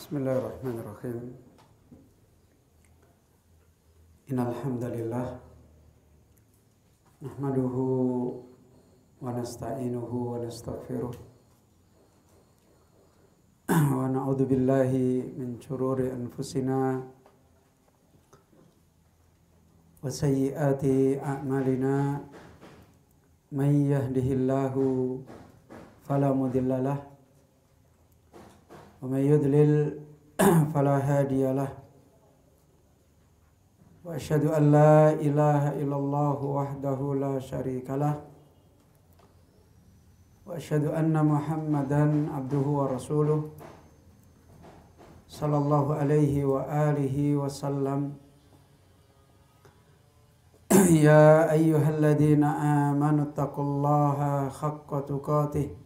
Bismillahirrahmanirrahim. Innal hamdalillah nahmaduhu wa nasta'inuhu wa nastaghfiruh wa na'udzu billahi min shururi anfusina wa sayyiati a'malina. May yahdihillahu fala mudhillalah wa may yudlil fala hadiyalah. Wa asyhadu an la ilaha illallah wahdahu la syarikalah wa asyhadu anna Muhammadan abduhu wa rasuluh sallallahu alaihi wa alihi wa sallam. Ya ayyuhalladzina amanu taqullaha haqqa tuqatih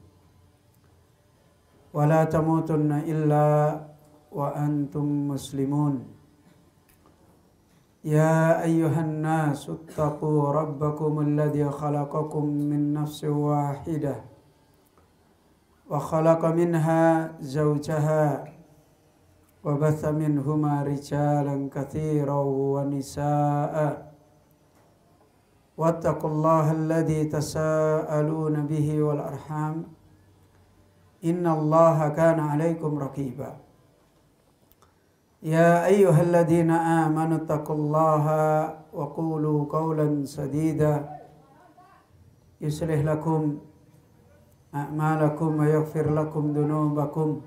wa la tamutunna illa wa antum muslimun. Ya ayyuhan nasu ittaqu rabbakumul ladzi khalaqakum min nafsin wahidah wa khalaqa minha zawjaha wa batha minhuma rijalan katsiran wa nisaa'a. Wattaqullaha alladzi tasaaluna bihi wal arham innallaha kana 'alaikum raqiba. Ya ayyuhalladzina amanu taqullaha wa qulu qawlan sadida yuslih lakum a'malakum wa yaghfir lakum dhunubakum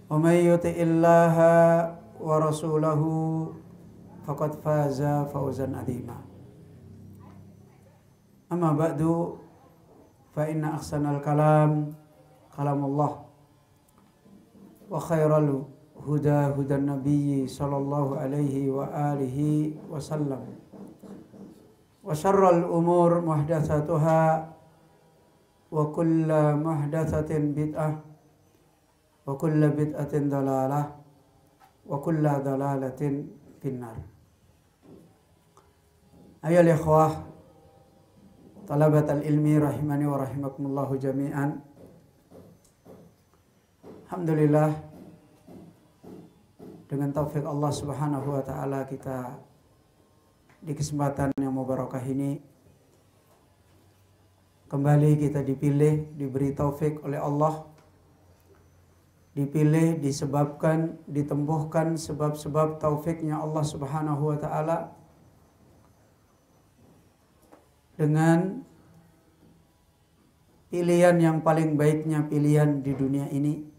wa may yuti'illaha wa rasulahu faqad faza fawzan 'azima. Amma ba'du fa inna ahsanal kalam kalamullah wa khairal huda hudan nabiyyi sallallahu alaihi wa alihi wa sallam wa syarral umur muhdatsatuha wa kullu muhdatsatin bid'ah wa kullu bid'atin dalalah wa kullu dalalatin finnar. Ayyuhal ikhwah talabatal ilmi rahimani wa rahimakumullahu jami'an. Alhamdulillah, dengan taufik Allah Subhanahu wa taala kita di kesempatan yang mubarakah ini kembali kita dipilih, diberi taufik oleh Allah, dipilih disebabkan ditempuhkan sebab-sebab taufiknya Allah Subhanahu wa taala dengan pilihan yang paling baiknya pilihan di dunia ini,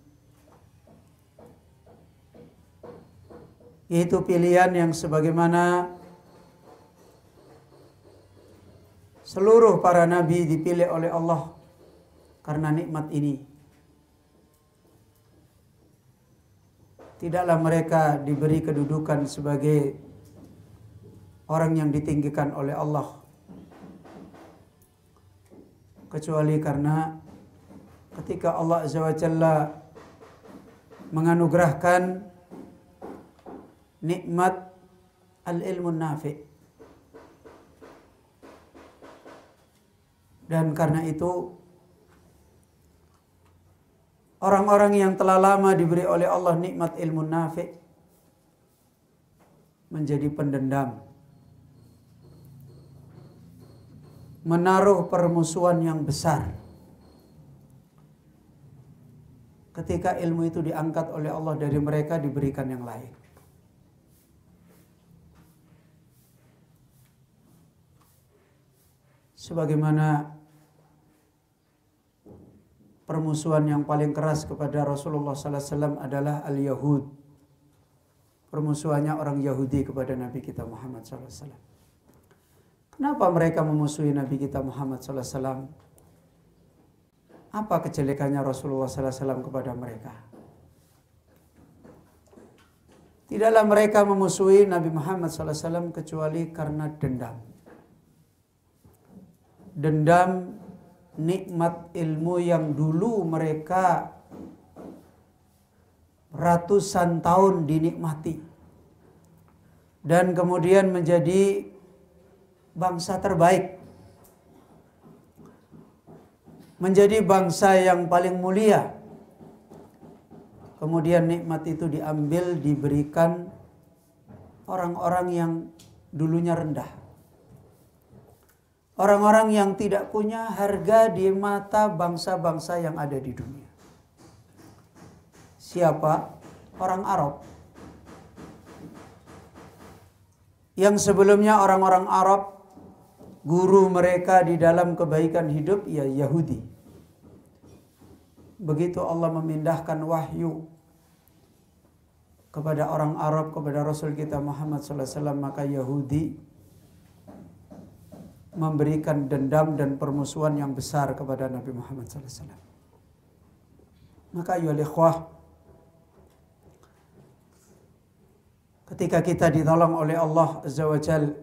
yaitu pilihan yang sebagaimana seluruh para nabi dipilih oleh Allah karena nikmat ini. Tidaklah mereka diberi kedudukan sebagai orang yang ditinggikan oleh Allah, kecuali karena ketika Allah Azza wa Jalla menganugerahkan nikmat al-ilmun nafi', dan karena itu orang-orang yang telah lama diberi oleh Allah nikmat ilmu nafi' menjadi pendendam, menaruh permusuhan yang besar ketika ilmu itu diangkat oleh Allah dari mereka diberikan yang lain. Sebagaimana permusuhan yang paling keras kepada Rasulullah sallallahu alaihi wasallam adalah al-Yahud. Permusuhannya orang Yahudi kepada Nabi kita Muhammad sallallahu alaihi wasallam. Kenapa mereka memusuhi Nabi kita Muhammad sallallahu alaihi wasallam? Apa kejelekannya Rasulullah sallallahu alaihi wasallam kepada mereka? Tidaklah mereka memusuhi Nabi Muhammad sallallahu alaihi wasallam kecuali karena dendam. Dendam nikmat ilmu yang dulu mereka ratusan tahun dinikmati dan kemudian menjadi bangsa terbaik, menjadi bangsa yang paling mulia, kemudian nikmat itu diambil, diberikan orang-orang yang dulunya rendah. Orang-orang yang tidak punya harga di mata bangsa-bangsa yang ada di dunia. Siapa? Orang Arab. Yang sebelumnya orang-orang Arab, guru mereka di dalam kebaikan hidup ya Yahudi. Begitu Allah memindahkan wahyu kepada orang Arab, kepada Rasul kita Muhammad SAW, maka Yahudi memberikan dendam dan permusuhan yang besar kepada Nabi Muhammad SAW. Maka ayyuhal ikhwah, ketika kita ditolong oleh Allah Azza wa Jalla,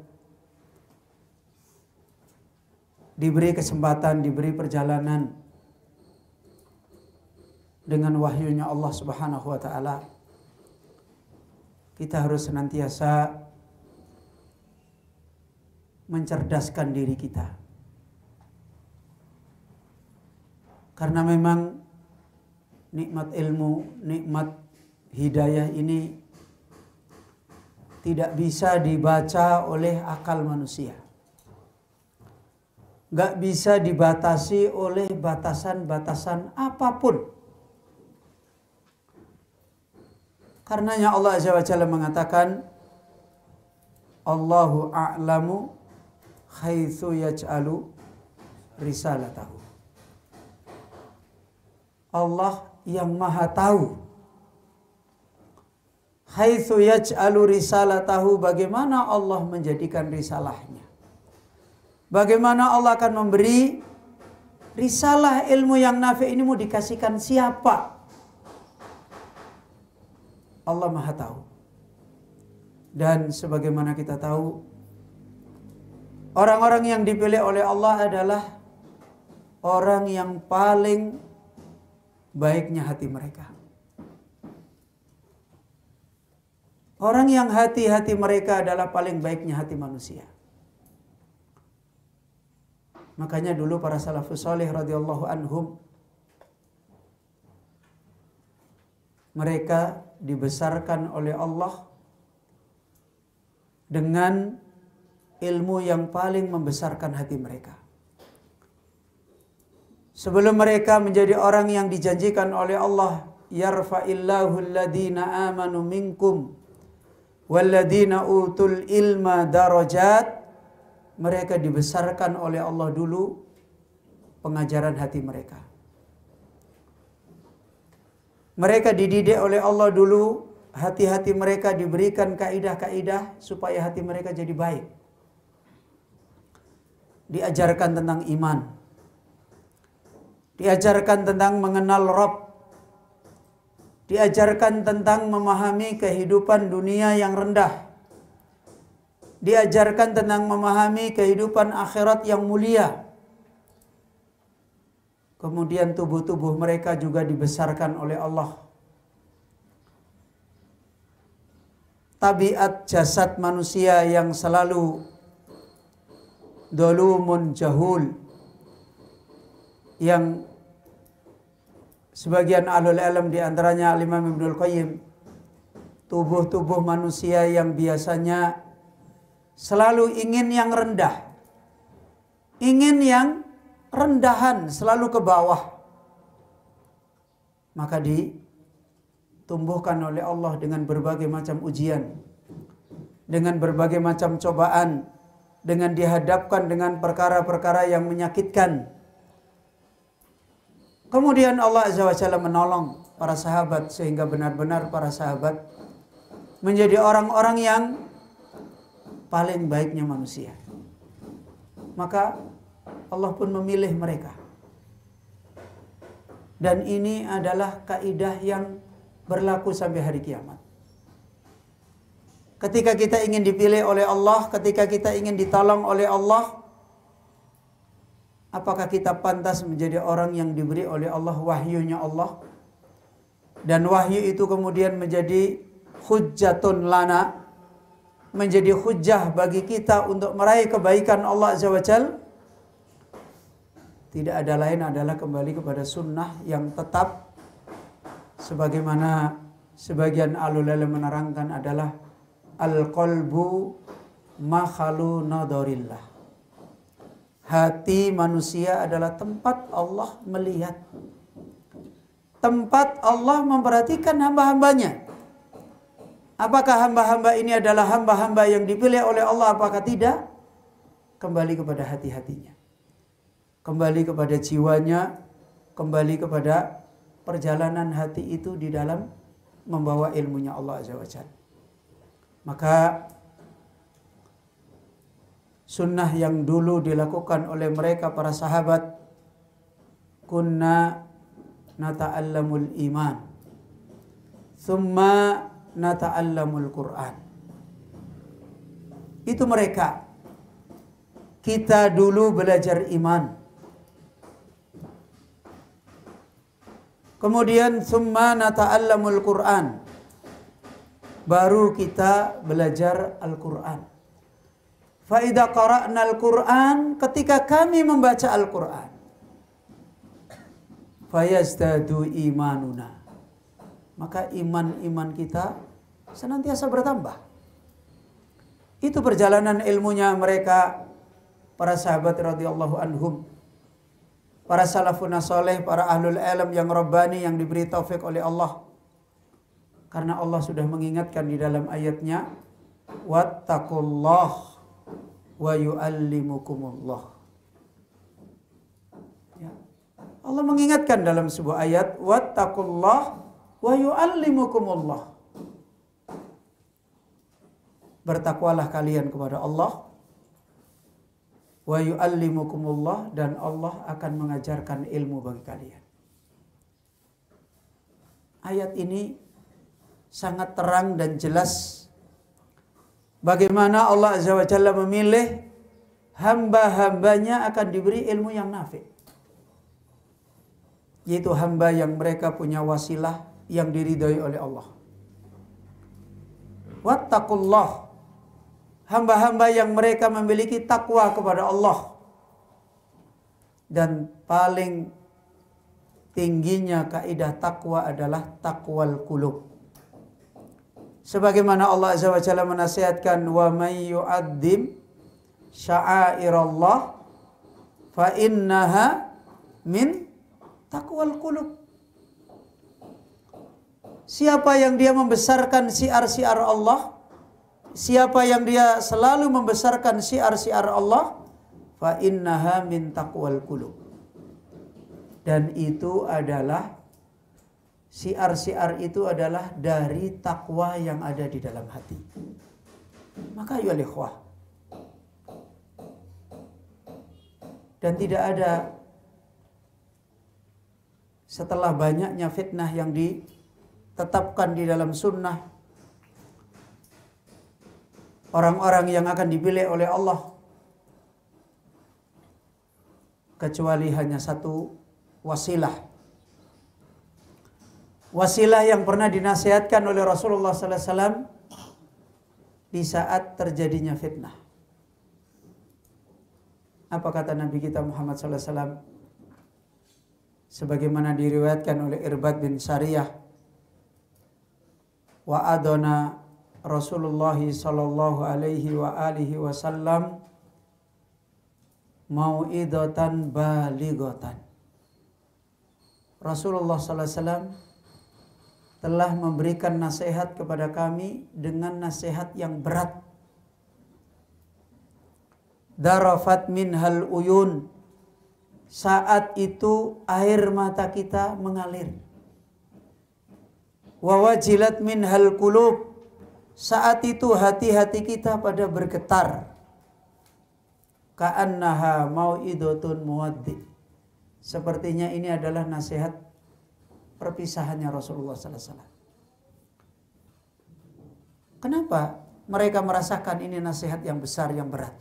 diberi kesempatan, diberi perjalanan dengan wahyunya Allah Subhanahu wa taala, kita harus senantiasa mencerdaskan diri kita. Karena memang nikmat ilmu, nikmat hidayah ini tidak bisa dibaca oleh akal manusia. Gak bisa dibatasi oleh batasan-batasan apapun. Karenanya Allah Azza wa Jalla mengatakan, Allahu a'lamu haitsu yaj'alu risalatahu. Allah yang maha tahu haitsu yaj'alu risalatahu, bagaimana Allah menjadikan risalahnya. Bagaimana Allah akan memberi risalah ilmu yang nafi ini, mau dikasihkan siapa? Allah maha tahu. Dan sebagaimana kita tahu, orang-orang yang dipilih oleh Allah adalah orang yang paling baiknya hati mereka. Orang yang hati-hati mereka adalah paling baiknya hati manusia. Makanya dulu para salafus salih radhiyallahu anhum, mereka dibesarkan oleh Allah dengan ilmu yang paling membesarkan hati mereka. Sebelum mereka menjadi orang yang dijanjikan oleh Allah, yarfa'illahu alladhina amanu minkum walladhina utul ilma darajat, mereka dibesarkan oleh Allah dulu pengajaran hati mereka. Mereka dididik oleh Allah dulu, hati-hati mereka diberikan kaidah-kaidah supaya hati mereka jadi baik. Diajarkan tentang iman, diajarkan tentang mengenal Rabb, diajarkan tentang memahami kehidupan dunia yang rendah, diajarkan tentang memahami kehidupan akhirat yang mulia. Kemudian tubuh-tubuh mereka juga dibesarkan oleh Allah. Tabiat jasad manusia yang selalu dolumun jahul, yang sebagian ahlul ilm diantaranya Imam Ibnul Qayyim, tubuh-tubuh manusia yang biasanya selalu ingin yang rendah, ingin yang rendahan, selalu ke bawah, maka ditumbuhkan oleh Allah dengan berbagai macam ujian, dengan berbagai macam cobaan, dengan dihadapkan dengan perkara-perkara yang menyakitkan. Kemudian Allah Azza wa Jalla menolong para sahabat sehingga benar-benar para sahabat menjadi orang-orang yang paling baiknya manusia. Maka Allah pun memilih mereka. Dan ini adalah kaidah yang berlaku sampai hari kiamat. Ketika kita ingin dipilih oleh Allah, ketika kita ingin ditolong oleh Allah, apakah kita pantas menjadi orang yang diberi oleh Allah wahyunya Allah? Dan wahyu itu kemudian menjadi hujjatun lana, menjadi hujjah bagi kita untuk meraih kebaikan Allah Azza wa Jalla. Tidak ada lain adalah kembali kepada sunnah yang tetap sebagaimana sebagian ulama menerangkan adalah al-qalbu makhalu nadarillah. Hati manusia adalah tempat Allah melihat, tempat Allah memperhatikan hamba-hambanya. Apakah hamba-hamba ini adalah hamba-hamba yang dipilih oleh Allah, apakah tidak? Kembali kepada hati-hatinya, kembali kepada jiwanya, kembali kepada perjalanan hati itu di dalam membawa ilmunya Allah Azza wa Jalla. Maka sunnah yang dulu dilakukan oleh mereka para sahabat, kunna nata'allamul iman thumma nata'allamul Qur'an. Itu mereka. Kita dulu belajar iman, kemudian thumma nata'allamul Qur'an, baru kita belajar Al-Qur'an. Fa idza qara'na al-Qur'an, ketika kami membaca Al-Qur'an, fayazdadu imanuna, maka iman kita senantiasa bertambah. Itu perjalanan ilmunya mereka, para sahabat radhiyallahu anhum, para salafun saleh, para ahlul ilm yang rabbani, yang diberi taufik oleh Allah. Karena Allah sudah mengingatkan di dalam ayatnya, wattaqullah wa yu'allimukumullah. Ya. Allah mengingatkan dalam sebuah ayat, wattaqullah wa yu'allimukumullah. Bertakwalah kalian kepada Allah, wa yu'allimukumullah, dan Allah akan mengajarkan ilmu bagi kalian. Ayat ini sangat terang dan jelas bagaimana Allah Azza wa Jalla memilih hamba-hambanya akan diberi ilmu yang nafi', yaitu hamba yang mereka punya wasilah yang diridhai oleh Allah. Wattaqullah, hamba-hamba yang mereka memiliki takwa kepada Allah. Dan paling tingginya kaidah takwa adalah takwal qulub. Sebagaimana Allah Azza wa Jalla menasihatkan, wa may yu'adzim sya'airallah fa innaha min taqwal qulub. Siapa yang dia membesarkan syiar-syiar Allah, siapa yang dia selalu membesarkan syiar-syiar Allah, fa innaha min taqwal qulub. Dan itu adalah syiar-syiar itu adalah dari takwa yang ada di dalam hati. Maka ya ikhwah, dan tidak ada setelah banyaknya fitnah yang ditetapkan di dalam sunnah, orang-orang yang akan dipilih oleh Allah, kecuali hanya satu wasilah. Wasilah yang pernah dinasihatkan oleh Rasulullah sallallahu alaihi wasallam di saat terjadinya fitnah. Apa kata Nabi kita Muhammad sallallahu alaihi wasallam? Sebagaimana diriwayatkan oleh Irbad bin Sariyah, wa adona Rasulullah sallallahu alaihi wa alihi wasallam mau'idatan balighatan. Rasulullah sallallahu alaihi wasallam telah memberikan nasihat kepada kami dengan nasihat yang berat. Darafat minhal uyun, saat itu air mata kita mengalir. Wa wajilat minhal qulub, saat itu hati-hati kita pada bergetar. Ka'annaha mau'idatun muwaddi, sepertinya ini adalah nasihat perpisahannya Rasulullah sallallahu alaihi wasallam. Kenapa mereka merasakan ini nasihat yang besar, yang berat?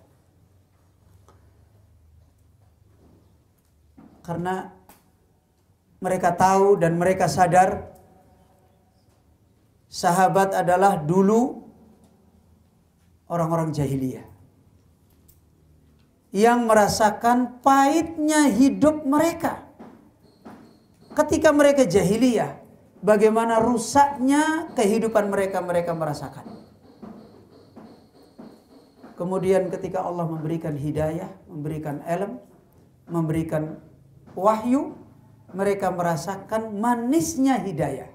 Karena mereka tahu dan mereka sadar sahabat adalah dulu orang-orang jahiliyah yang merasakan pahitnya hidup mereka. Ketika mereka jahiliyah, bagaimana rusaknya kehidupan mereka merasakan. Kemudian ketika Allah memberikan hidayah, memberikan ilmu, memberikan wahyu, mereka merasakan manisnya hidayah.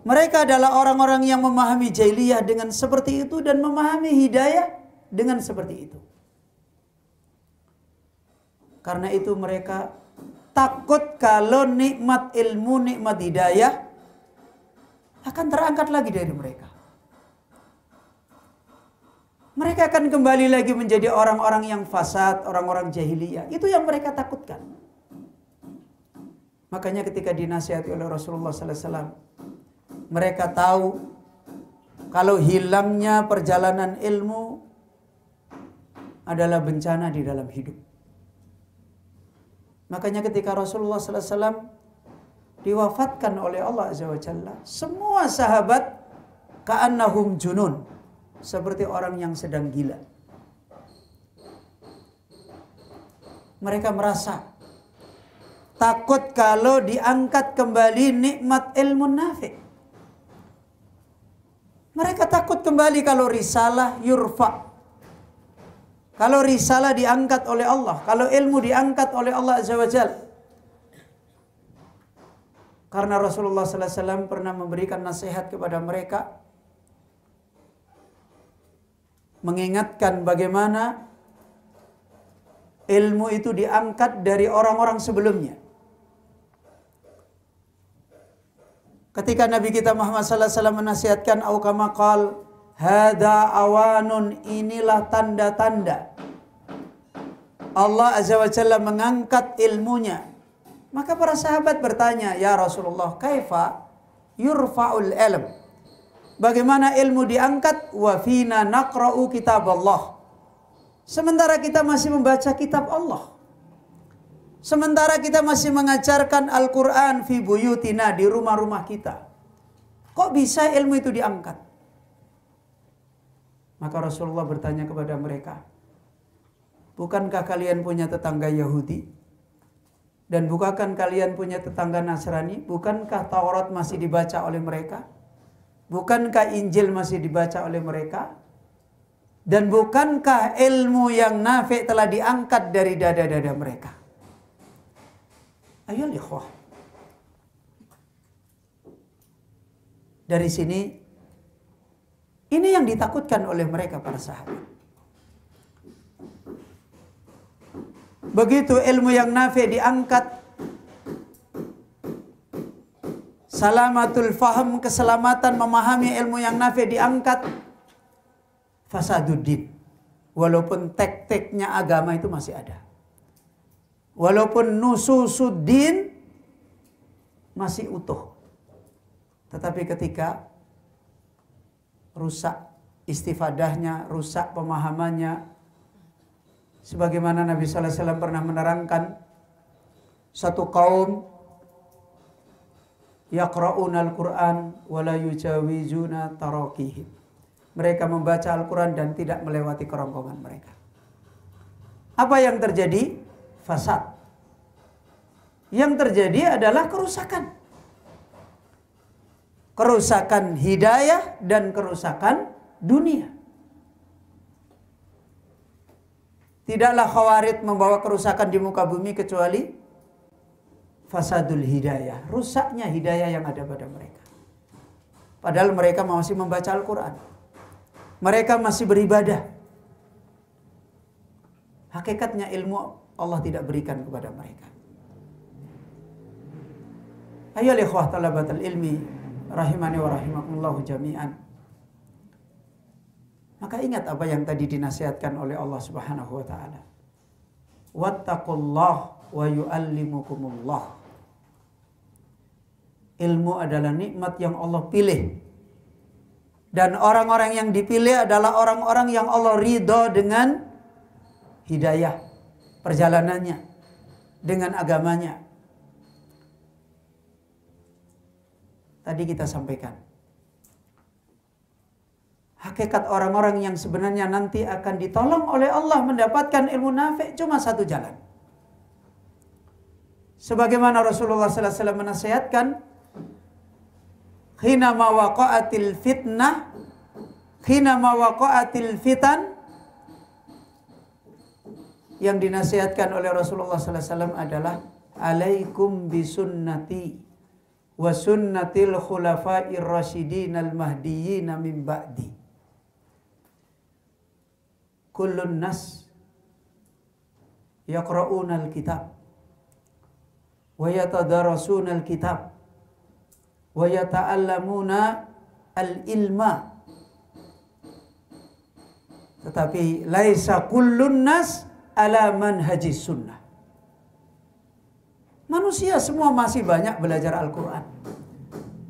Mereka adalah orang-orang yang memahami jahiliyah dengan seperti itu dan memahami hidayah dengan seperti itu. Karena itu mereka takut kalau nikmat ilmu, nikmat hidayah akan terangkat lagi dari mereka. Mereka akan kembali lagi menjadi orang-orang yang fasad, orang-orang jahiliyah. Itu yang mereka takutkan. Makanya ketika dinasihati oleh Rasulullah SAW, mereka tahu kalau hilangnya perjalanan ilmu adalah bencana di dalam hidup. Makanya ketika Rasulullah SAW diwafatkan oleh Allah Azza wa Jalla, semua sahabat ka'annahum junun, seperti orang yang sedang gila. Mereka merasa takut kalau diangkat kembali nikmat ilmu nafi'. Mereka takut kembali kalau risalah yurfa'. Kalau risalah diangkat oleh Allah, kalau ilmu diangkat oleh Allah Azza wa Jalla. Karena Rasulullah SAW pernah memberikan nasihat kepada mereka, mengingatkan bagaimana ilmu itu diangkat dari orang-orang sebelumnya. Ketika Nabi kita Muhammad SAW menasihatkan, au kama qal, hada awanun, inilah tanda-tanda Allah Azza wa Jalla mengangkat ilmunya. Maka para sahabat bertanya, ya Rasulullah, kaifa yurfa'ul ilm? Bagaimana ilmu diangkat? Wa fina naqra'u kitab Allah. Sementara kita masih membaca kitab Allah. Sementara kita masih mengajarkan Al-Quran fi buyutina, di rumah-rumah kita. Kok bisa ilmu itu diangkat? Maka Rasulullah bertanya kepada mereka, bukankah kalian punya tetangga Yahudi? Dan bukankah kalian punya tetangga Nasrani? Bukankah Taurat masih dibaca oleh mereka? Bukankah Injil masih dibaca oleh mereka? Dan bukankah ilmu yang nafi' telah diangkat dari dada-dada mereka? Ayo ikhwah. Dari sini, ini yang ditakutkan oleh mereka para sahabat. Begitu ilmu yang nafi' diangkat, salamatul faham, keselamatan memahami ilmu yang nafi' diangkat, fasaduddin. Walaupun tek-teknya agama itu masih ada. Walaupun nususuddin masih utuh. Tetapi ketika rusak istifadahnya, rusak pemahamannya, sebagaimana Nabi sallallahu alaihi wasallam pernah menerangkan, satu kaum yaqra'una al-Qur'an wa la yujawizuna tarakihim. Mereka membaca Al-Quran dan tidak melewati kerongkongan mereka. Apa yang terjadi? Fasad. Yang terjadi adalah kerusakan. Kerusakan hidayah dan kerusakan dunia. Tidaklah Khawarij membawa kerusakan di muka bumi kecuali fasadul hidayah. Rusaknya hidayah yang ada pada mereka. Padahal mereka masih membaca Al-Quran. Mereka masih beribadah. Hakikatnya ilmu Allah tidak berikan kepada mereka. Ayolah ikhwah talabatul ilmi rahimani wa rahimakumullahu jami'an. Maka ingat apa yang tadi dinasihatkan oleh Allah Subhanahu wa taala. Wattaqullah wa yu'allimukumullah. Ilmu adalah nikmat yang Allah pilih. Dan orang-orang yang dipilih adalah orang-orang yang Allah ridho dengan hidayah perjalanannya, dengan agamanya. Tadi kita sampaikan, hakikat orang-orang yang sebenarnya nanti akan ditolong oleh Allah mendapatkan ilmu nafi' cuma satu jalan. Sebagaimana Rasulullah sallallahu alaihi wasallam menasihatkan, hina ma waqa'atil fitnah, hina ma waqa'atil fitan, yang dinasihatkan oleh Rasulullah sallallahu alaihi wasallam adalah alaikum bisunnati wa sunnatil khulafa'ir rasyidin al mahdiyyin min ba'di. Kullun nas yaqra'una al-kitab wa yatadarasuna al-kitab wa yata'allamuna al-ilma. Tetapi laisa kullun nas ala manhajis sunnah. Manusia semua masih banyak belajar Al-Quran.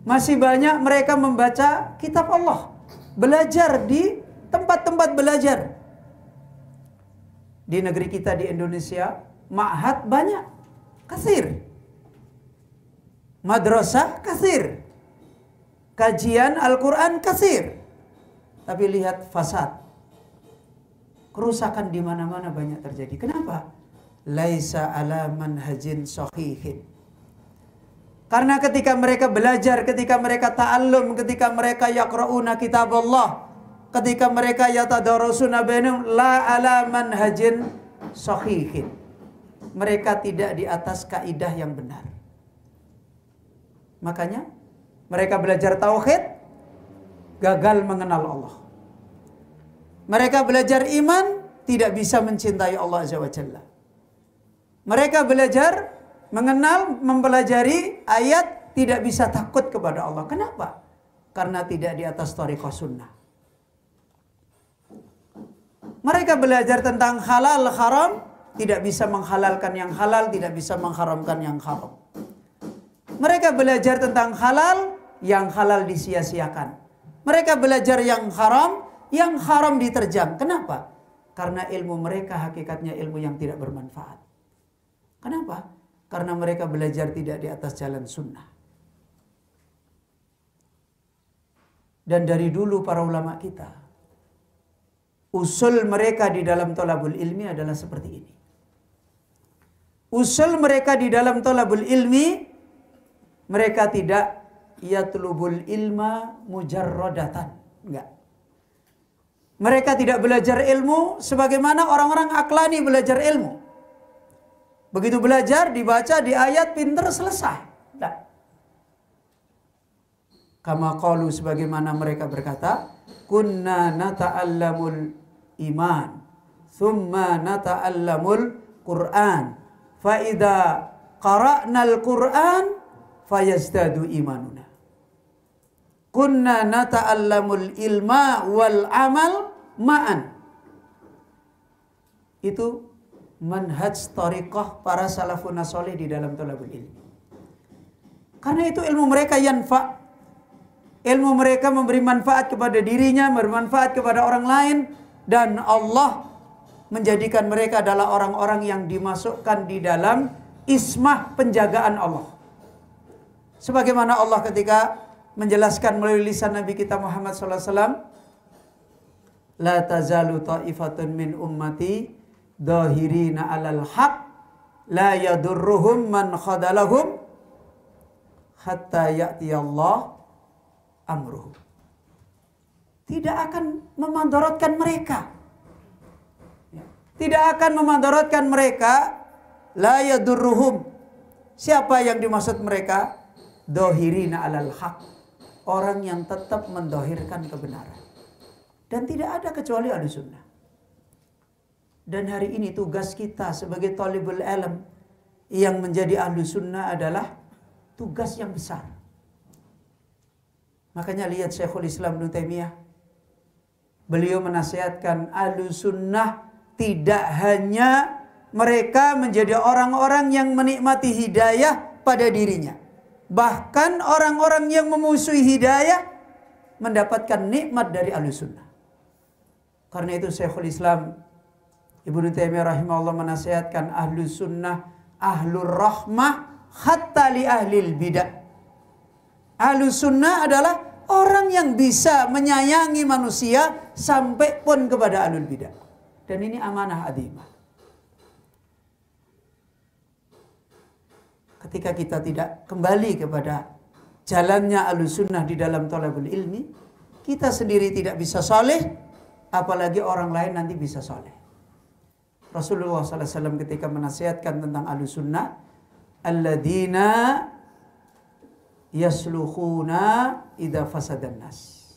Masih banyak mereka membaca kitab Allah. Belajar di tempat-tempat belajar. Di negeri kita di Indonesia, ma'had banyak. Katsir. Madrasah katsir. Kajian Al-Quran katsir. Tapi lihat fasad. Kerusakan di mana-mana banyak terjadi. Kenapa? Laisa ala manhajin sahihin. Karena ketika mereka belajar, ketika mereka ta'allum, ketika mereka yaqra'una kitab Allah, ketika mereka yatadarasuna bainahum, la ala manhajin sahihin. Mereka tidak di atas kaidah yang benar. Makanya mereka belajar tauhid, gagal mengenal Allah. Mereka belajar iman, tidak bisa mencintai Allah Azza wa Jalla. Mereka belajar, mengenal, mempelajari ayat, tidak bisa takut kepada Allah. Kenapa? Karena tidak di atas thariqah sunnah. Mereka belajar tentang halal, haram, tidak bisa menghalalkan yang halal, tidak bisa mengharamkan yang haram. Mereka belajar tentang halal, yang halal disia-siakan. Mereka belajar yang haram diterjang. Kenapa? Karena ilmu mereka hakikatnya ilmu yang tidak bermanfaat. Kenapa? Karena mereka belajar tidak di atas jalan sunnah. Dan dari dulu para ulama kita, usul mereka di dalam thalabul ilmi adalah seperti ini. Usul mereka di dalam thalabul ilmi, mereka tidak yatlubul ilma mujarradatan. Enggak. Mereka tidak belajar ilmu sebagaimana orang-orang aklani belajar ilmu. Begitu belajar, dibaca, di ayat, pinter, selesai. Nah. Kama qalu, sebagaimana mereka berkata, kunna nata'allamul iman, thumma nata'allamul Qur'an, fa idza qara'nal Qur'an fayazdadu imanuna. Kunna nata'allamul ilma wal amal ma'an. Itu manhaj tariqah para salafun salih di dalam thalabul ilmi. Karena itu ilmu mereka yanfa. Ilmu mereka memberi manfaat kepada dirinya, bermanfaat kepada orang lain, dan Allah menjadikan mereka adalah orang-orang yang dimasukkan di dalam ismah penjagaan Allah. Sebagaimana Allah ketika menjelaskan melalui lisan Nabi kita Muhammad SAW, la tazalu ta'ifatun min ummati dhahirina alal haq la yadurruhum man khadalahum hatta ya'tiyallah amruhu. Tidak akan memandaratkan mereka. Tidak akan memandaratkan mereka. La yadurruhum. Siapa yang dimaksud mereka? Dhahirina alal haq. Orang yang tetap mendohirkan kebenaran. Dan tidak ada kecuali ahli sunnah. Dan hari ini tugas kita sebagai talibul ilm yang menjadi ahli sunnah adalah tugas yang besar. Makanya lihat Syekhul Islam Ibnu Taimiyah. Beliau menasihatkan ahli sunnah tidak hanya mereka menjadi orang-orang yang menikmati hidayah pada dirinya. Bahkan orang-orang yang memusuhi hidayah mendapatkan nikmat dari ahli sunnah. Karena itu Syekhul Islam Ibnu Taimiyah rahimahullah menasihatkan ahlu sunnah, ahlur rahmah, hatta li ahlil bidah. Ahlu sunnah adalah orang yang bisa menyayangi manusia sampai pun kepada ahlul bidah. Dan ini amanah azimah. ketika kita tidak kembali kepada jalannya Ahlussunnah di dalam thalabul ilmi, kita sendiri tidak bisa saleh, apalagi orang lain nanti bisa saleh. Rasulullah SAW ketika menasihatkan tentang Ahlussunnah, alladzina yaslukhuna idza fasadan nas.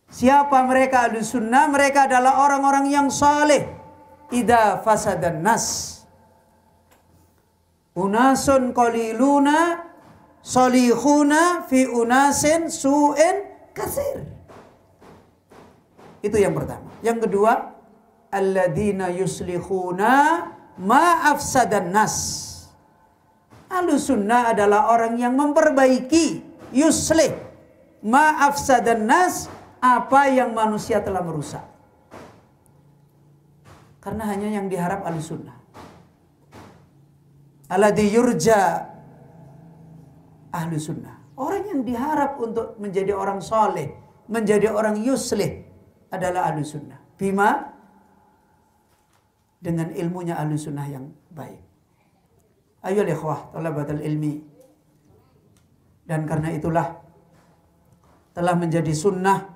Siapa mereka Ahlussunnah? Mereka adalah orang-orang yang saleh idza fasadan nas. Unasun qaliluna salihuna fi unasin su'in katsir. Itu yang pertama. Yang kedua, alladzina yuslihuna ma afsadan nas. Ahlussunnah adalah orang yang memperbaiki, yuslih ma afsadan nas, apa yang manusia telah merusak. Karena hanya yang diharap Ahlussunnah. Alladzi yurja Ahlussunnah. Orang yang diharap untuk menjadi orang soleh, menjadi orang yuslih adalah Ahlussunnah. Bima? Dengan ilmunya Ahlussunnah yang baik. Ayo ikhwah talabatul ilmi. Dan karena itulah telah menjadi sunnah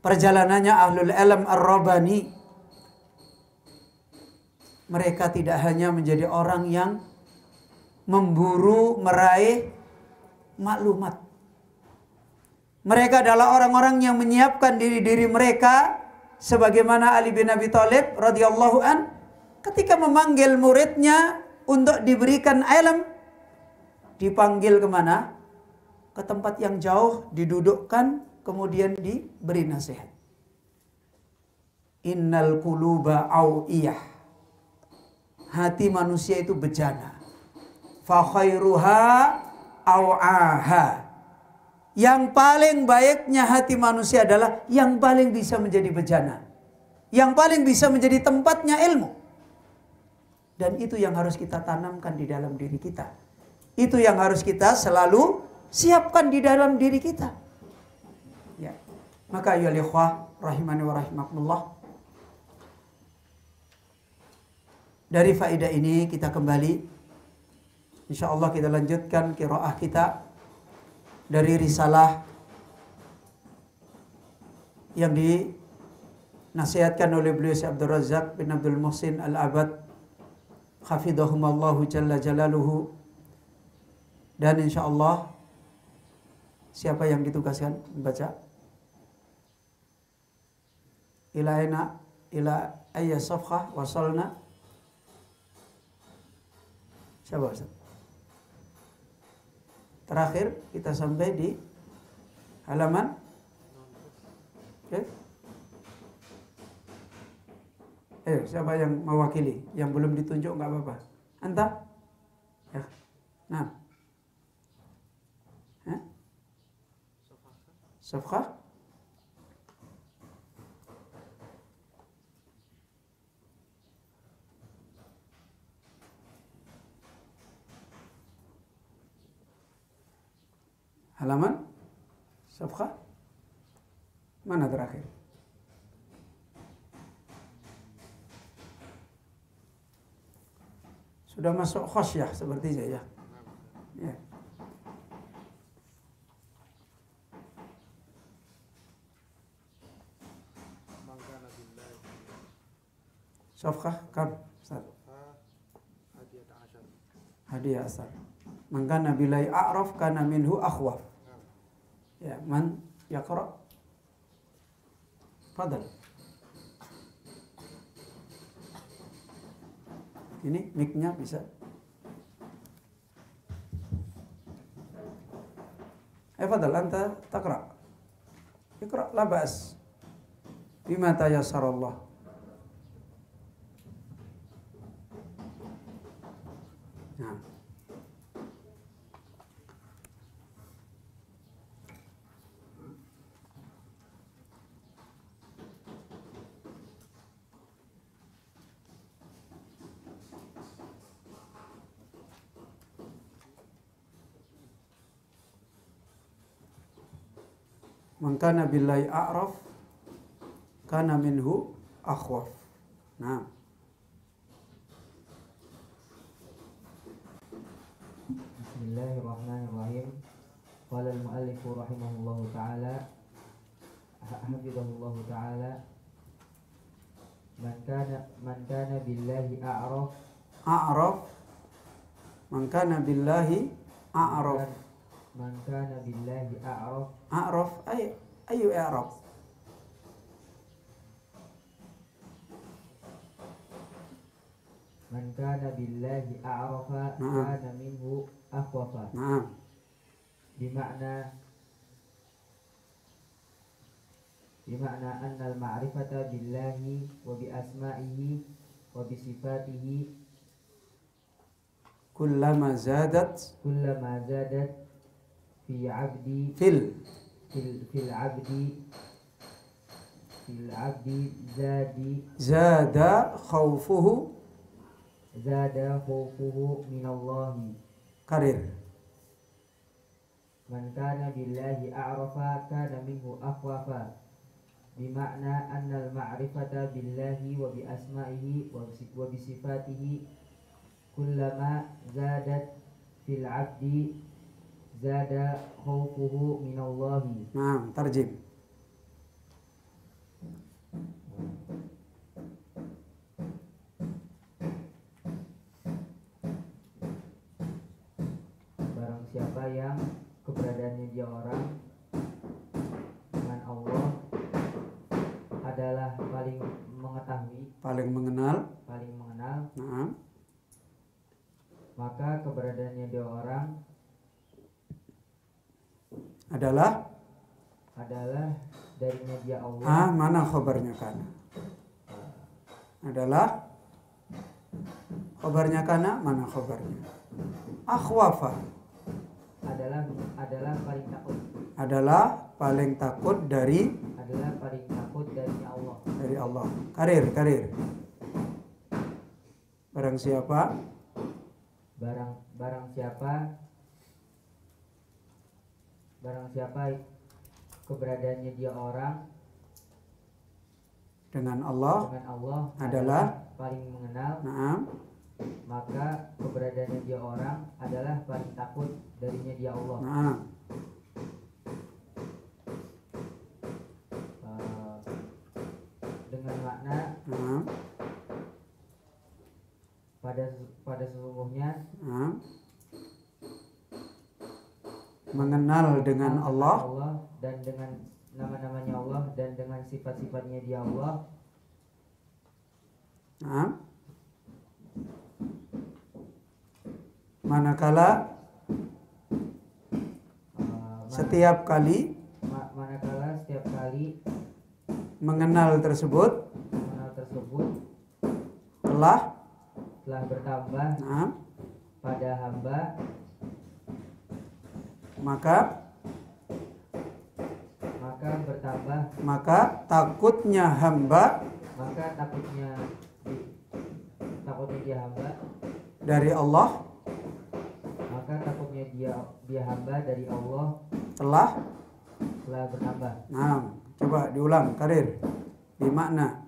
perjalanannya Ahlul Ilm Ar-Rabbani. Mereka tidak hanya menjadi orang yang memburu, meraih maklumat. Mereka adalah orang-orang yang menyiapkan diri-diri mereka sebagaimana Ali bin Abi Thalib radhiyallahu an ketika memanggil muridnya untuk diberikan ilmu, dipanggil kemana? Ke tempat yang jauh, didudukkan, kemudian diberi nasihat. Innal quluba awiyah. Hati manusia itu bejana. Fa khairuha aw'aha. Yang paling baiknya hati manusia adalah yang paling bisa menjadi bejana. Yang paling bisa menjadi tempatnya ilmu. Dan itu yang harus kita tanamkan di dalam diri kita. Itu yang harus kita selalu siapkan di dalam diri kita. Ya. Maka ya ikhwah rahimani wa rahimakumullah. Dari faedah ini kita kembali, insyaallah kita lanjutkan qiraah kita dari risalah yang dinasihatkan oleh beliau Syekh Abdul Razak bin Abdul Muhsin Al-Abad hafidhahumallahu jalla jalaluhu. Dan insyaallah siapa yang ditugaskan membaca? Ila ayya safhah wasalna? Siapa Ustaz? Terakhir kita sampai di halaman okay. Siapa yang mewakili? Yang belum ditunjuk nggak apa-apa. Anta? Ya. Nah. Safhah? Halaman? Safhah? Mana terakhir? Sudah masuk khosyah sepertinya ya. Ya. Safhah kam? Hadiah asar. Man kana bilai a'raf kana minhu akhwaf. Ya, man yaqra. Fadal. Ini mic-nya bisa. Fadal anta taqra. Iqra la bas. Bima tayassarallah. Nah. Man kana billahi a'raf kana minhu akhwaf. Nah. Bismillahirrahmanirrahim. Qala al-mu'allif rahimahullahu ta'ala hafizahullahu ta'ala man kana billahi a'raf man kana billahi a'raf man kana billahi a'raf ayu i'rab man kana billahi a'rafa kana minhu akhwafa. Bima'na anna al-ma'rifata billahi wa bi asma'ihi wa bi sifatihi kullama zadat fi 'abdi fil 'abdi zada khawfuhu minallahi. Karir. Man kana billahi a'rafa kana minhu akhwafa. Bima'na anna al-ma'rifata billahi wa bi asma'ihi wa bi sifatihi kullama zadat fil 'abdi zada khawfuhu minallahi. Tarjim. Barang siapa yang keberadaannya dia orang dengan Allah adalah paling mengetahui, paling mengenal, maka keberadaannya dia orang adalah darinya dia Allah. Mana khabarnya kana? Adalah khabarnya kana, mana khabarnya? Akhwafa adalah paling takut. Adalah paling takut dari Allah. Dari Allah. Karir. Barang siapa keberadaannya dia orang dengan Allah adalah paling mengenal. Maka keberadaannya dia orang adalah paling takut darinya dia Allah. Dengan makna pada sesungguhnya mengenal dengan Allah dan dengan nama-namanya Allah dan dengan sifat-sifatnya dia Allah. Manakala setiap kali mengenal tersebut telah bertambah pada hamba, maka takutnya dia hamba dari Allah, maka takutnya dia hamba dari Allah telah bertambah. Coba diulang, Karir. Bimakna,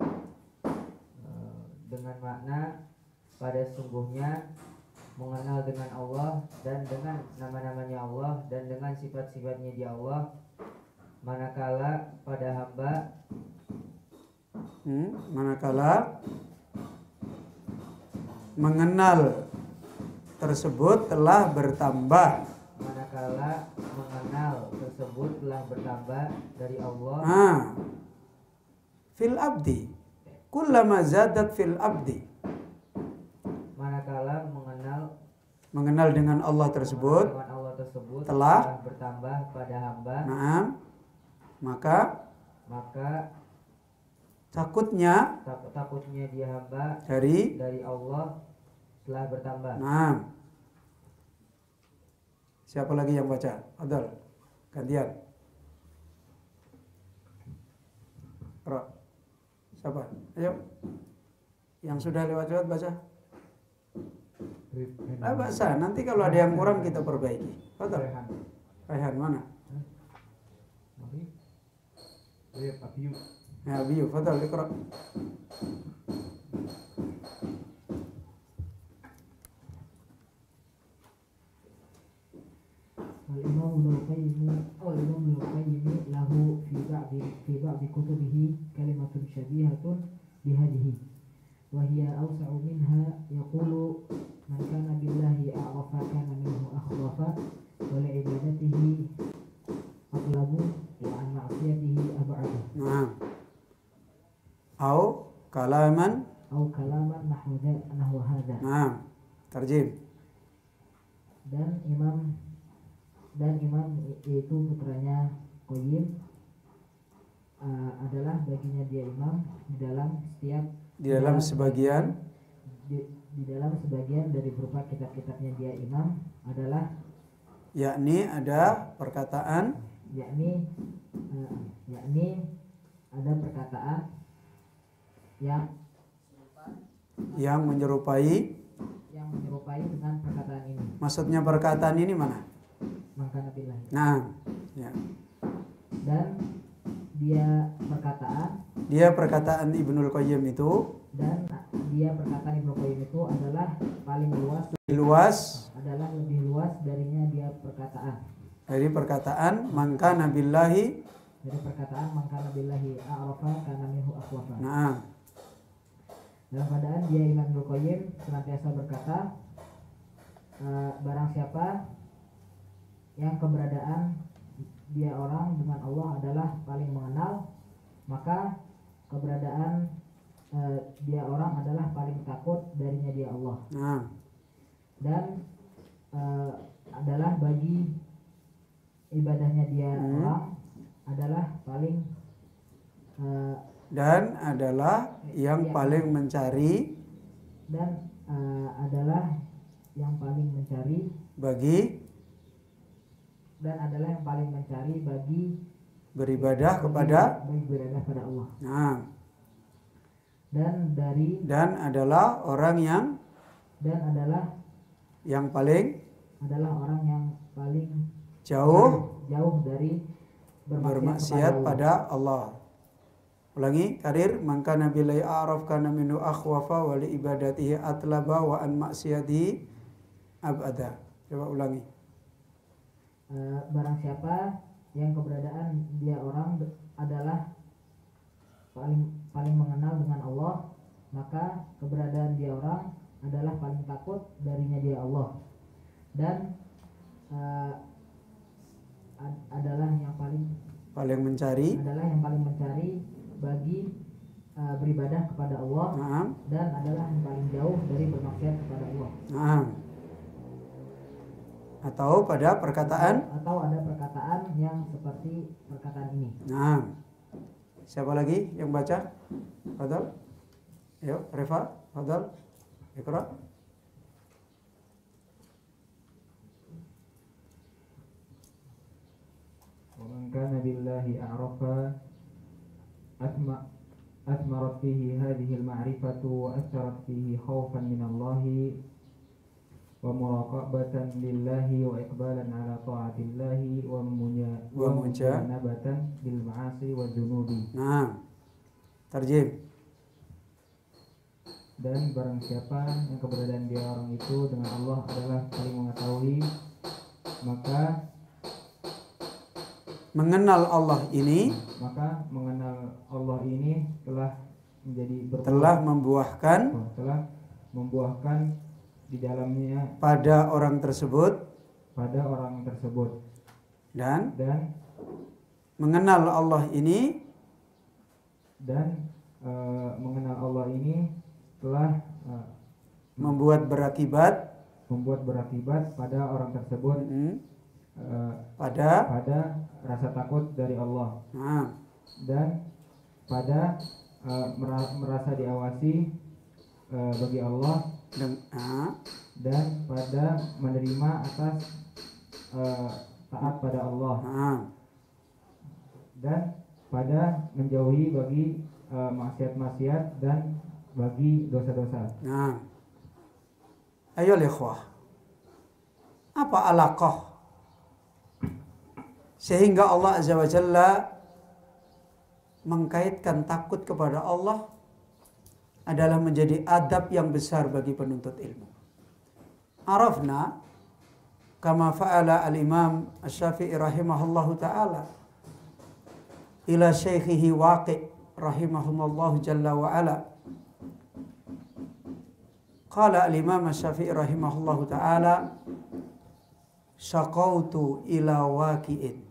dengan makna pada sesungguhnya mengenal dengan Allah dan dengan nama-namanya Allah dan dengan sifat-sifatnya dia Allah, manakala pada hamba mengenal tersebut telah bertambah dari Allah. Fil abdi kullama zadat fil abdi, manakala mengenal dengan Allah tersebut telah bertambah pada hamba. Maka takutnya dia hamba dari Allah telah bertambah. Siapa lagi yang baca? Adal, gantian. Siapa? Ayo. Yang sudah lewat baca. Baca. Nanti kalau ada yang kurang kita perbaiki. Adal. Rehan mana? Abiyu, fadal iqra. بهذه وهي أوسع منها يقول من كان بالله أعرف كان منه أخرف ولعبادته أطلب وعن معصيته أبعد. أو كلاما نحو هذا. Terjem. Dan imam yaitu putranya Qayyim adalah baginya dia imam di dalam sebagian dari berupa kitab-kitabnya dia imam adalah yakni ada perkataan yakni ada perkataan yang menyerupai dengan perkataan ini. Maksudnya perkataan ini mana? Maka nabilah. Ya. Dan dia perkataan Ibnul Qayyim itu, dan dia perkataan Ibnu Qayyim itu adalah paling lebih luas darinya dia perkataan. Dari perkataan man kana billahi a'rafa kana minhu akhwafa. Dalam keadaan dia Imam Ibnu Qayyim senantiasa berkata, barang siapa yang keberadaan dia orang dengan Allah adalah paling mengenal, maka keberadaan dia orang adalah paling takut darinya dia Allah. Dan adalah bagi ibadahnya dia orang adalah paling dan adalah yang paling mencari bagi beribadah kepada Allah. Dan adalah orang yang paling jauh dari bermaksiat pada Allah. Ulangi, karir man kana billahi a'raf kana minhu akhwafa wa li ibadatihi atlaba wa an maksiatihi abada. Coba ulangi. Barang siapa yang keberadaan dia orang adalah paling mengenal dengan Allah, maka keberadaan dia orang adalah paling takut darinya dia Allah. Dan adalah yang paling mencari bagi beribadah kepada Allah. Dan adalah yang paling jauh dari bermaksiat kepada Allah. Atau ada perkataan yang seperti perkataan ini. Siapa lagi yang baca? Fadal. Ayo, Reva, Fadal. Iqra. Wa man kana billahi a'rafa أثمرت فيه هذه المعرفة وأثرت فيه خوفا من الله ومراقبة لله وإقبالا على طاعة الله ومجانبة للمعاصي والذنوب. Terjem. Dan barang siapa yang keberadaan dia orang itu dengan Allah adalah paling mengetahui, maka mengenal Allah ini telah membuahkan di dalamnya pada orang tersebut dan mengenal Allah ini telah membuat berakibat pada orang tersebut pada rasa takut dari Allah. Dan pada merasa diawasi bagi Allah dan pada menerima atas taat pada Allah dan pada menjauhi bagi maksiat-maksiat dan bagi dosa-dosa. Ayo ikhwah, apa alaqah sehingga Allah Azza wa Jalla mengkaitkan takut kepada Allah adalah menjadi adab yang besar bagi penuntut ilmu. Arafna kama fa'ala al-Imam Asy-Syafi'i rahimahullahu taala ila syaikhihi Waqi' rahimahumullah jalla wa ala. Qala al-Imam Asy-Syafi'i rahimahullahu taala, syaqautu ila waqi'in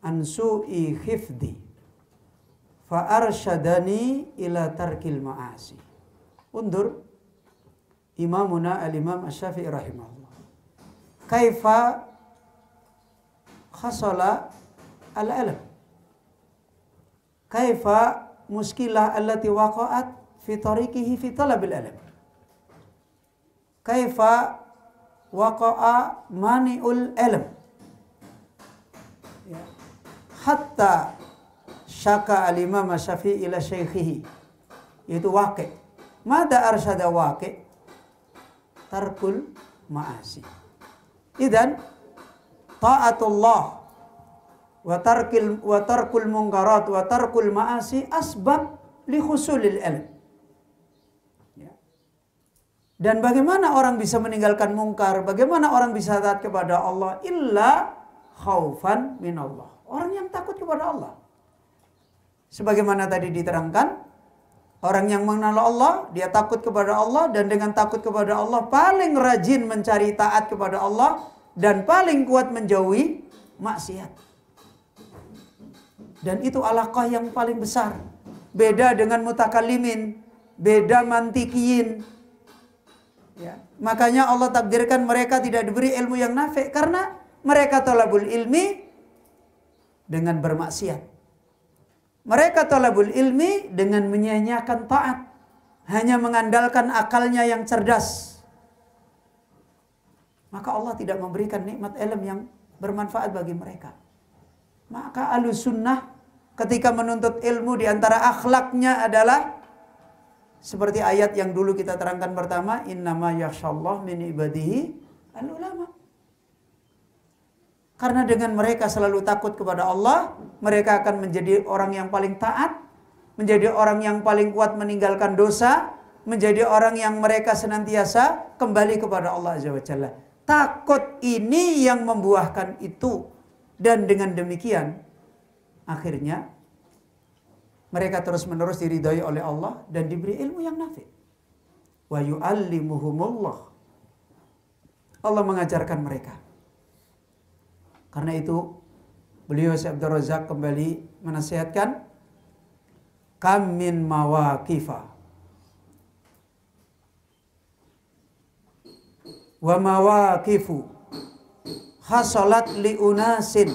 an su'i khifdi fa arsyadani ila tarkil ma'asi. Undur Imamuna al-Imam Asy-Syafi'i rahimahullah. Kaifa khasala al-alam? Kaifa muskilah allati waqa'at fi tariqihi fi talabil alam? Kaifa waqa'a mani'ul alam? Ya. Hatta syaka al-Imam Asy-Syafi'i ila syaikhihi, yaitu Waqi'. Mada arsyada Waqi'? Tarkul ma'asi. Idzan ta'atullah wa tarkul munkarat wa tarkul ma'asi asbab li husulil ilm. Ya. Dan bagaimana orang bisa meninggalkan mungkar? Bagaimana orang bisa taat kepada Allah? Illa khaufan minallah. Orang yang takut kepada Allah. Sebagaimana tadi diterangkan, orang yang mengenal Allah, dia takut kepada Allah, dan dengan takut kepada Allah paling rajin mencari taat kepada Allah dan paling kuat menjauhi maksiat. Dan itu alaqah yang paling besar. Beda dengan mutakallimin, beda mantikiyin. Ya. Makanya Allah takdirkan mereka tidak diberi ilmu yang nafi' karena mereka talabul ilmi dengan bermaksiat. Mereka talabul ilmi dengan menyia-nyiakan taat, hanya mengandalkan akalnya yang cerdas. Maka Allah tidak memberikan nikmat ilmu yang bermanfaat bagi mereka. Maka Ahlussunnah ketika menuntut ilmu, di antara akhlaknya adalah seperti ayat yang dulu kita terangkan pertama, innama yakhshallah min ibadihi al-ulama. Karena dengan mereka selalu takut kepada Allah, mereka akan menjadi orang yang paling taat, menjadi orang yang paling kuat meninggalkan dosa, menjadi orang yang mereka senantiasa kembali kepada Allah Azza wa Jalla. Takut ini yang membuahkan itu. Dan dengan demikian, akhirnya mereka terus-menerus diridhai oleh Allah dan diberi ilmu yang nafi'. Wa yu'allimuhumullah. Allah mengajarkan mereka. Karena itu beliau Syekh Abdul Razak kembali menasihatkan, kam min mawaqifa wa mawaqifu hasalat li unasin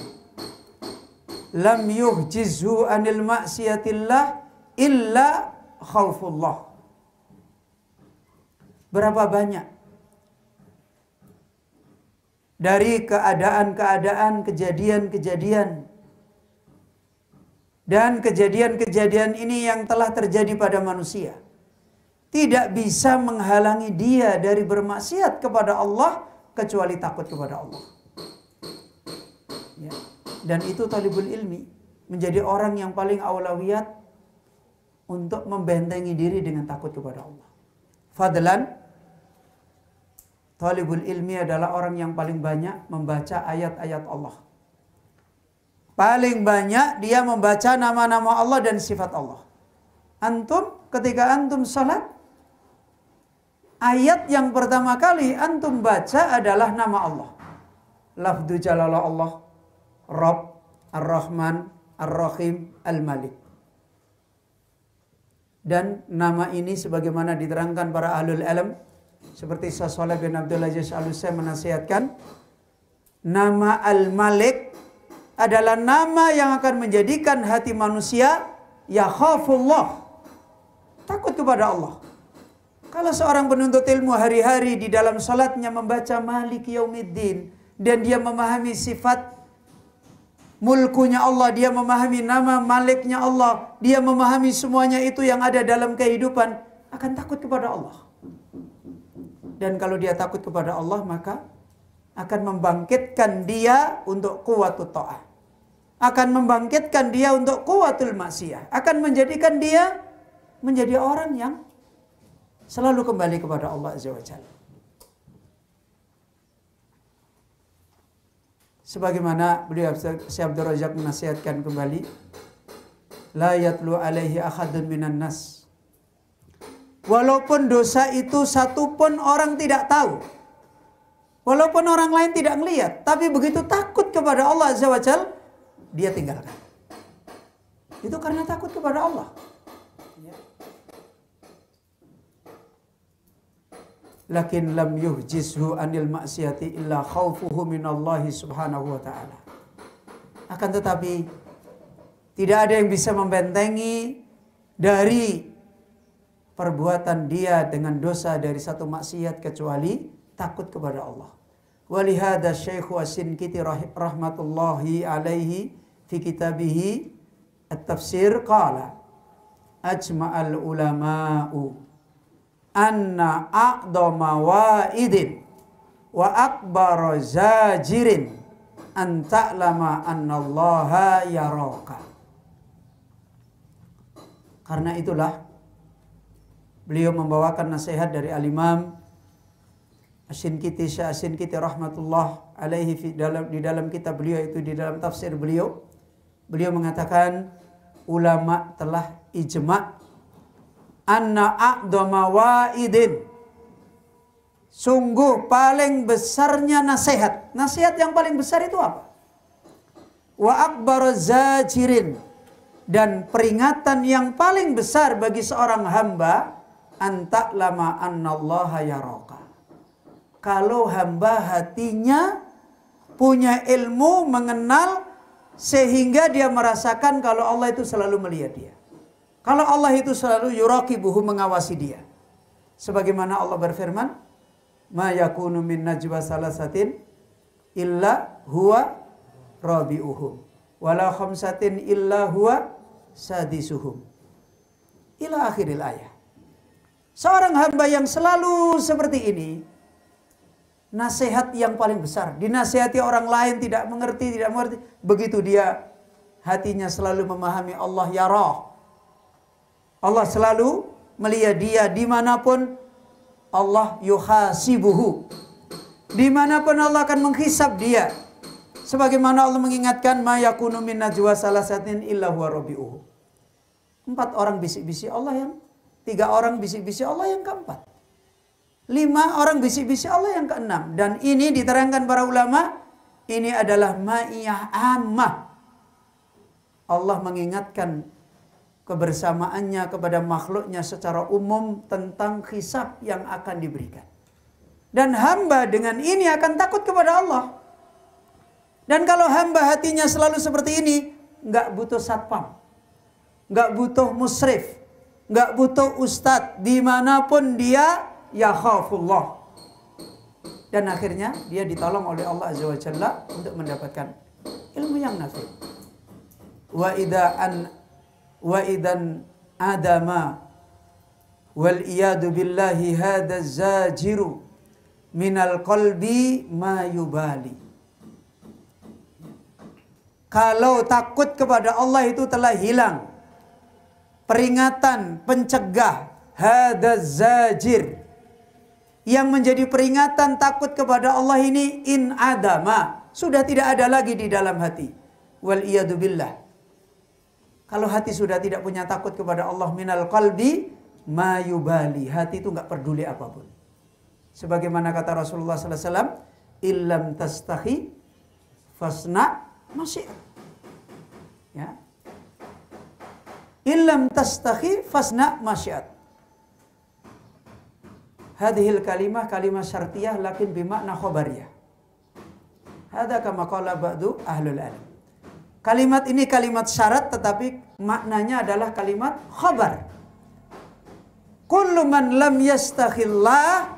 lam yuhjizhu anil ma'siyatillah illa khaufullah. Berapa banyak dari keadaan-keadaan, kejadian-kejadian, dan kejadian-kejadian ini yang telah terjadi pada manusia tidak bisa menghalangi dia dari bermaksiat kepada Allah kecuali takut kepada Allah. Ya. Dan itu talibul ilmi, menjadi orang yang paling aulawiyat untuk membentengi diri dengan takut kepada Allah. Fadlan, talibul ilmi adalah orang yang paling banyak membaca ayat-ayat Allah. Paling banyak dia membaca nama-nama Allah dan sifat Allah. Antum, ketika antum salat, ayat yang pertama kali antum baca adalah nama Allah. Lafdu jalalah Allah, Rabb, Ar-Rahman, Ar-Rahim, Al-Malik. Dan nama ini sebagaimana diterangkan para ahlul ilm, seperti Syekh Shalih bin Abdul Aziz Al-Utsaimin menasihatkan, nama Al-Malik adalah nama yang akan menjadikan hati manusia yakhafullah, takut kepada Allah. Kalau seorang penuntut ilmu hari-hari di dalam salatnya membaca Malik Yaumiddin, dan dia memahami sifat mulkunya Allah, dia memahami nama Maliknya Allah, dia memahami semuanya itu yang ada dalam kehidupan, akan takut kepada Allah. Dan kalau dia takut kepada Allah, maka akan membangkitkan dia untuk kuwatut ta'ah, akan membangkitkan dia untuk kuwatul maksiyah, akan menjadikan dia menjadi orang yang selalu kembali kepada Allah Azza wa Jalla. Sebagaimana beliau Syekh Abdul Razak menasihatkan kembali, la yatlu alaihi ahadun minan nas. Walaupun dosa itu satu pun orang tidak tahu. Walaupun orang lain tidak melihat, tapi begitu takut kepada Allah Azza wa Jalla, dia tinggalkan. Itu karena takut kepada Allah. Lakin lam yuhjizhu anil maksiati illa khaufuhu minallahi subhanahu wa ta'ala. Akan tetapi tidak ada yang bisa membentengi dari perbuatan dia dengan dosa dari satu maksiat kecuali takut kepada Allah. Walihada Syekh As-Sinkiti rahmatullahi alaihi fi kitabihi at-tafsir qala ajma'al ulama'u anna a'dama wa'idin wa akbar zajirin an ta'lama annallaha yaraka. Karena itulah beliau membawakan nasihat dari al-Imam Asy-Syinkiti, Syekh Asy-Syinkiti rahmatullah alaihi di dalam kitab beliau, itu di dalam tafsir beliau. Beliau mengatakan ulama telah ijma' anna a'dama wa'idin, sungguh paling besarnya nasihat. Nasihat yang paling besar itu apa? Wa akbar zajirin, dan peringatan yang paling besar bagi seorang hamba, anta'lama annallaha yaraka. Kalau hamba hatinya punya ilmu, mengenal, sehingga dia merasakan kalau Allah itu selalu melihat dia. Kalau Allah itu selalu yuraqibuhu, mengawasi dia. Sebagaimana Allah berfirman, ma yakunu min najwa salasatin illa huwa rabi'uhum wala khamsatin illa huwa sadisuhum ila akhiril ayat. Seorang hamba yang selalu seperti ini, nasihat yang paling besar, dinasihati orang lain tidak mengerti, begitu dia hatinya selalu memahami Allah yarah, Allah selalu melihat dia dimanapun, Allah yuhasibuhu, dimanapun Allah akan menghisab dia. Sebagaimana Allah mengingatkan, ma yakunu min najwa salasatin illa huwa rabi'uhu. 4 orang bisik-bisik Allah yang, 3 orang bisik-bisik Allah yang keempat, 5 orang bisik-bisik Allah yang keenam. Dan ini diterangkan para ulama, ini adalah ma'iyah ammah. Allah mengingatkan kebersamaannya kepada makhluknya secara umum tentang hisab yang akan diberikan. Dan hamba dengan ini akan takut kepada Allah. Dan kalau hamba hatinya selalu seperti ini, nggak butuh satpam, nggak butuh musrif, nggak butuh ustadz, dimanapun dia ya khafullah. Dan akhirnya dia ditolong oleh Allah Azza wa Jalla untuk mendapatkan ilmu yang nafi. Wa idan adama wal iyadu billahi hadza zajiru minal qalbi ma yubali. Kalau takut kepada Allah itu telah hilang, peringatan, pencegah, hadza zajir, yang menjadi peringatan takut kepada Allah ini, in adama, sudah tidak ada lagi di dalam hati. Wal iyadu billah. Kalau hati sudah tidak punya takut kepada Allah, minal qalbi ma yubali, hati itu enggak peduli apapun. Sebagaimana kata Rasulullah sallallahu alaihi wasallam, illam tastahi fasna masyi'at. Ya. Illam tastahi fasna masyi'at. Hadhil kalimah kalimah syartiyah lakin bimakna khobariyah. Hadha kama qala ba'du ahlul ilm. Kalimat ini kalimat syarat tetapi maknanya adalah kalimat khabar. Kullu man lam yastakhillah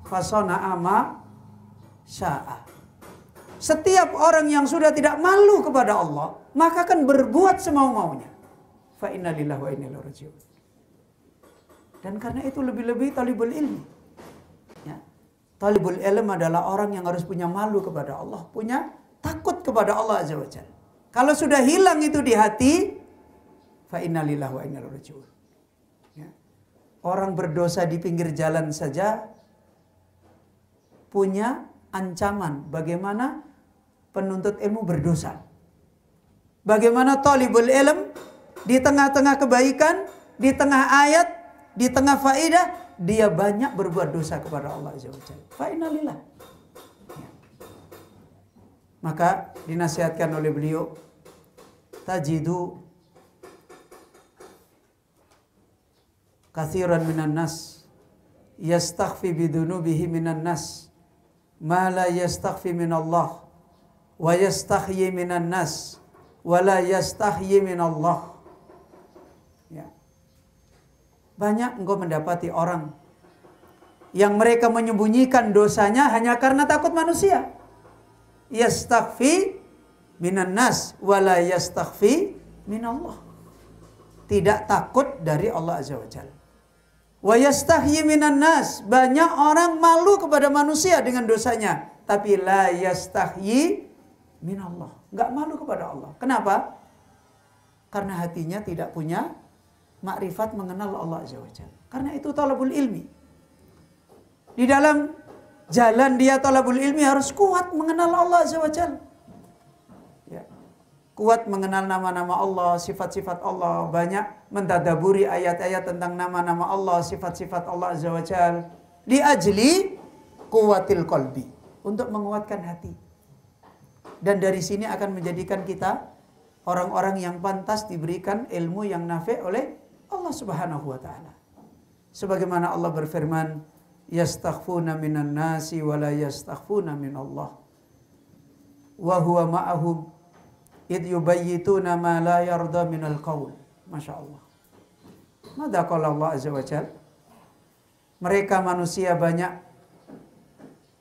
fasana'a ma sya'a. Setiap orang yang sudah tidak malu kepada Allah, maka akan berbuat semau-maunya. Fa inna lillahi wa inna ilaihi raji'un. Dan karena itu lebih-lebih talibul ilmi. Ya. Talibul ilm adalah orang yang harus punya malu kepada Allah, punya takut kepada Allah Azza wa Jalla. Kalau sudah hilang itu di hati, fa inna lillahi wa inna ilaihi raji'un. Ya. Orang berdosa di pinggir jalan saja punya ancaman bagaimana penuntut ilmu berdosa. Bagaimana talibul ilm di tengah-tengah kebaikan, di tengah ayat, di tengah faidah, dia banyak berbuat dosa kepada Allah Azza wa Jalla. Fa'inalillah. Maka dinasihatkan oleh beliau, tajidu kathiran minan nas yastakhfi bidunubihi minan nas ma la yastakhfi min Allah wa yastakhyi minan nas wa la yastakhyi min Allah. Ya. Banyak engkau mendapati orang yang mereka menyembunyikan dosanya hanya karena takut manusia. Yastakhfi minan nas wa la yastakhfi min Allah. Tidak takut dari Allah Azza wa Jalla. Wa yastahyi minan nas, banyak orang malu kepada manusia dengan dosanya, tapi la yastahyi min Allah, enggak malu kepada Allah. Kenapa? Karena hatinya tidak punya makrifat mengenal Allah Azza wa Jalla. Karena itu talabul ilmi. Di dalam jalan dia talabul ilmi harus kuat mengenal Allah Azza wa Jalla. Ya. Kuat mengenal nama-nama Allah, sifat-sifat Allah, banyak mentadaburi ayat-ayat tentang nama-nama Allah, sifat-sifat Allah Azza wa Jalla. Li ajli quwwatil qalbi, untuk menguatkan hati. Dan dari sini akan menjadikan kita orang-orang yang pantas diberikan ilmu yang nafi' oleh Allah Subhanahu wa taala. Sebagaimana Allah berfirman, yastakhfuna minan nasi wa la yastakhfuna min Allah. Wa huwa ma'ahum id yubayyituna ma la yarda minal qaul. Masya Allah. Mada qala Allah Azza wa Jalla? Mereka manusia banyak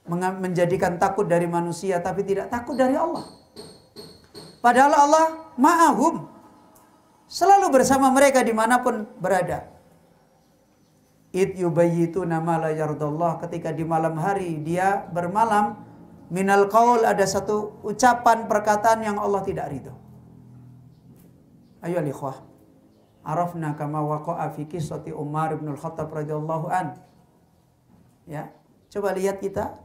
menjadikan takut dari manusia, tapi tidak takut dari Allah. Padahal Allah ma'ahum, selalu bersama mereka dimanapun berada. Id yubayyituna ma la yardallah, ketika di malam hari dia bermalam, minal qaul, ada satu ucapan perkataan yang Allah tidak ridho. Ayo ikhwah, arafna kama waqa'a fi qissati Umar bin Al-Khattab radhiyallahu an. Ya, coba lihat kita,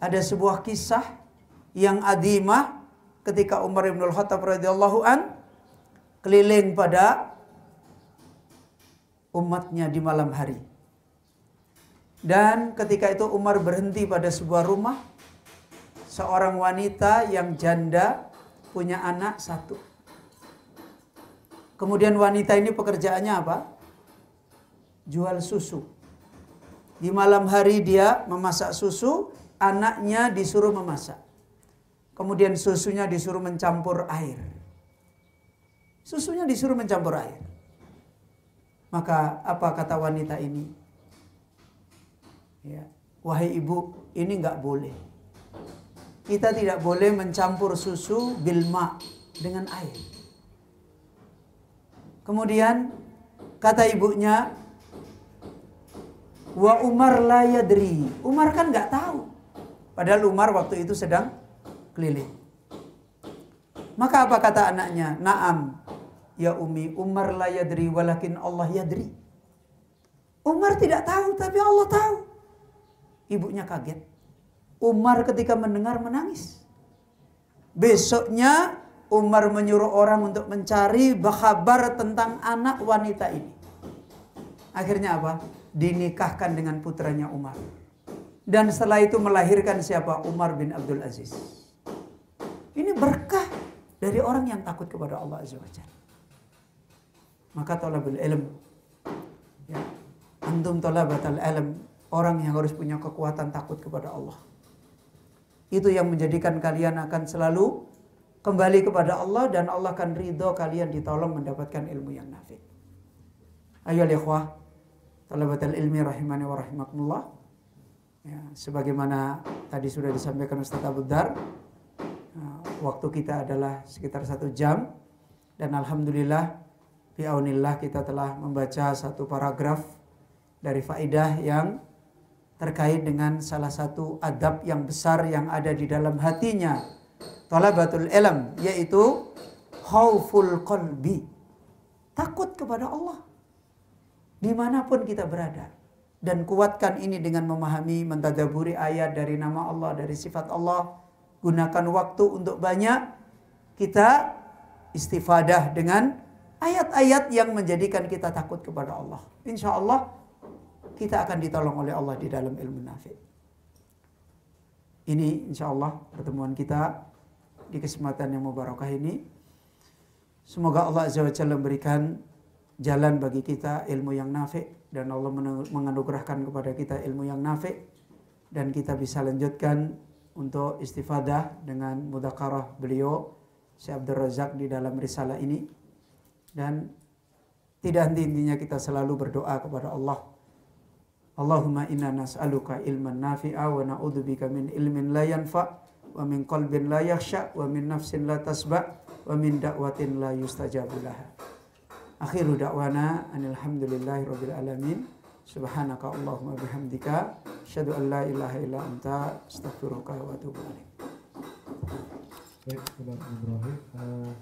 ada sebuah kisah yang adimah ketika Umar bin Al-Khattab radhiyallahu an keliling pada umatnya di malam hari. Dan ketika itu Umar berhenti pada sebuah rumah, seorang wanita yang janda punya anak satu. Kemudian wanita ini pekerjaannya apa? Jual susu. Di malam hari dia memasak susu, anaknya disuruh memasak. Kemudian susunya disuruh mencampur air. Susunya disuruh mencampur air. Maka apa kata wanita ini? Ya, wahai ibu, ini enggak boleh. Kita tidak boleh mencampur susu bilma, dengan air. Kemudian kata ibunya, wa Umar la yadri. Umar kan nggak tahu. Padahal Umar waktu itu sedang keliling. Maka apa kata anaknya? Naam, ya Umi, Umar la yadri walakin Allah yadri. Umar tidak tahu, tapi Allah tahu. Ibunya kaget. Umar ketika mendengar menangis. Besoknya Umar menyuruh orang untuk mencari kabar tentang anak wanita ini. Akhirnya apa? Dinikahkan dengan putranya Umar. Dan setelah itu melahirkan siapa? Umar bin Abdul Aziz. Ini berkah dari orang yang takut kepada Allah Azza wa Jalla. Maka talabul ilm, ya, antum talabatul ilm, orang yang harus punya kekuatan takut kepada Allah. Itu yang menjadikan kalian akan selalu kembali kepada Allah, dan Allah akan ridho kalian ditolong mendapatkan ilmu yang nafi'. Ayo ikhwah, talabatul ilmi rahimani wa rahimakumullah. Ya, sebagaimana tadi sudah disampaikan Ustaz Abu Dar, waktu kita adalah sekitar 1 jam, dan alhamdulillah bi'aunillah kita telah membaca satu paragraf dari faidah yang terkait dengan salah satu adab yang besar yang ada di dalam hatinya talabatul ilm, yaitu khauful qalbi, takut kepada Allah dimanapun kita berada. Dan kuatkan ini dengan memahami, mentadaburi ayat dari nama Allah, dari sifat Allah. Gunakan waktu untuk banyak kita istifadah dengan ayat-ayat yang menjadikan kita takut kepada Allah. Insya Allah kita akan ditolong oleh Allah di dalam ilmu nafi'. Ini insya Allah pertemuan kita di kesempatan yang mubarakah ini. Semoga Allah Azza wa Jalla memberikan jalan bagi kita ilmu yang nafi', dan Allah menganugerahkan kepada kita ilmu yang nafi', dan kita bisa lanjutkan untuk istifadah dengan mudzakarah beliau Syekh Abdul Razak di dalam risalah ini. Dan tidak henti-hentinya kita selalu berdoa kepada Allah. Allahumma inna nas'aluka ilman nafi'a wa na'udzubika min ilmin la yanfa' wa min qalbin la yakhsha' wa min nafsin la tasba' wa min da'watin la yustajabu laha. Akhiru da'wana alhamdulillahi rabbil alamin. Subhanaka Allahumma bihamdika asyhadu an la ilaha illa anta astaghfiruka wa atubu ilaik. Baik, Ibrahim.